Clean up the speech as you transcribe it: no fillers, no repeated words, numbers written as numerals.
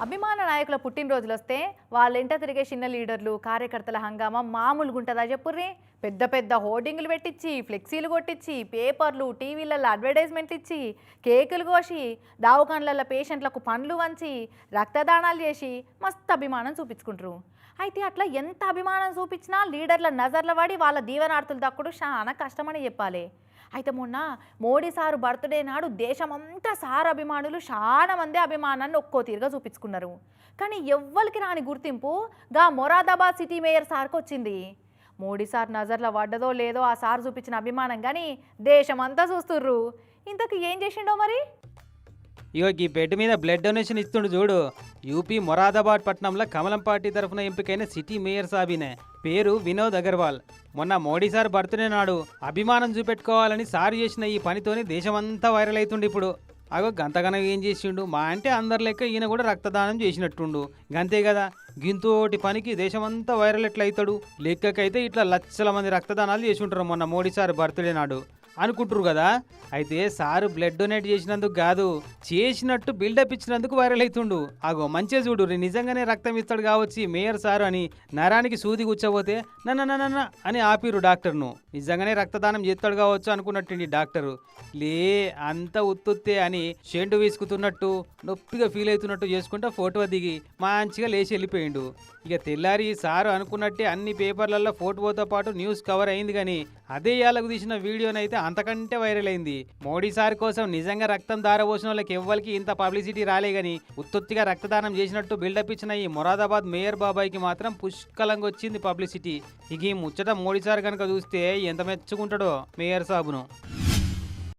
అభిమాన నాయకుల పుట్టినరోజులు వస్తే వాళ్ళెంట తిరిగే చిన్న లీడర్లు కార్యకర్తల హంగామా మామూలుగా ఉంటుందా చెప్పుర్రి. పెద్ద పెద్ద హోర్డింగ్లు పెట్టించి ఫ్లెక్సీలు కొట్టించి పేపర్లు టీవీలలో అడ్వర్టైజ్మెంట్లు ఇచ్చి కేకులు కోసి దావకాన్లలో పేషెంట్లకు పండ్లు వంచి రక్తదానాలు చేసి మస్తు అభిమానం చూపించుకుంటారు. అయితే అట్లా ఎంత అభిమానం చూపించినా లీడర్ల నజర్ల పడి వాళ్ళ దీవెనార్థులు దక్కుడు చాలా కష్టమని చెప్పాలి. అయితే మొన్న మోడీ సారు బర్త్డే నాడు దేశమంతా సార్ అభిమానులు చాలా మంది అభిమానాన్ని ఒక్కో తీరుగా చూపించుకున్నారు. కానీ ఎవ్వరికి రాని గుర్తింపు గా మొరాదాబాద్ సిటీ మేయర్ సార్కి వచ్చింది. మోడీ సార్ నజర్లో పడ్డదో లేదో ఆ సార్ చూపించిన అభిమానం కానీ దేశమంతా చూస్తుర్రు. ఇంతకు ఏం చేసిండో మరి. ఇగో ఈ బెడ్ మీద బ్లడ్ డొనేషన్ ఇస్తుండు చూడు. యూపీ మొరాదాబాద్ పట్టణంలో కమలం పార్టీ తరఫున ఎంపికైన సిటీ మేయర్ సాబినే పేరు వినోద్ అగర్వాల్. మొన్న మోడీ సార్ బర్త్డే నాడు అభిమానం చూపెట్టుకోవాలని సార్ చేసిన ఈ పనితోని దేశమంతా వైరల్ అవుతుండు. ఇప్పుడు అగో గంతగనం ఏం చేసిండు మా అంటే అందరి లెక్క ఈయన కూడా రక్తదానం చేసినట్టుండు. గంతే కదా, గింతోటి పనికి దేశమంతా వైరల్ ఎట్లా అవుతాడు. లెక్కకైతే ఇట్లా లక్షల మంది రక్తదానాలు చేసి ఉంటారు మొన్న మోడీ సార్ బర్త్డే నాడు అనుకుంటారు కదా. అయితే సారు బ్లడ్ డొనేట్ చేసినందుకు కాదు, చేసినట్టు బిల్డప్ ఇచ్చినందుకు వైరల్ అవుతుండు. అగో మంచిగా చూడు, నిజంగానే రక్తం ఇస్తాడు కావచ్చు మేయర్ సారు అని నరానికి సూది కూర్చోబోతే నన్న అని ఆపిరు డాక్టర్ను. నిజంగానే రక్తదానం చేస్తాడు కావచ్చు అనుకున్నట్టు డాక్టరు లే అంత ఉత్తుత్తే అని షెండు వీసుకుతున్నట్టు నొప్పిగా ఫీల్ అవుతున్నట్టు చేసుకుంటా ఫోటో దిగి మంచిగా లేచి వెళ్ళిపోయిండు. ఇక తెల్లారి సారు అనుకున్నట్టే అన్ని పేపర్లలో ఫోటోతో పాటు న్యూస్ కవర్ అయింది. కానీ అదే ఏళ్ళకు తీసిన వీడియోనైతే అంతకంటే వైరల్ అయింది. మోడీ సార్ కోసం నిజంగా రక్తం దారపోసిన వాళ్ళకి ఎవ్వరికి ఇంత పబ్లిసిటీ రాలే. గాని ఉత్తుత్తిగా రక్తదానం చేసినట్టు బిల్డప్ ఇచ్చిన ఈ మొరాదాబాద్ మేయర్ బాబాయ్కి మాత్రం పుష్కలంగా వచ్చింది పబ్లిసిటీ. ఇక ఈ ముచ్చట మోడీ సార్ కనుక చూస్తే ఎంత మెచ్చుకుంటాడో మేయర్ సాబును.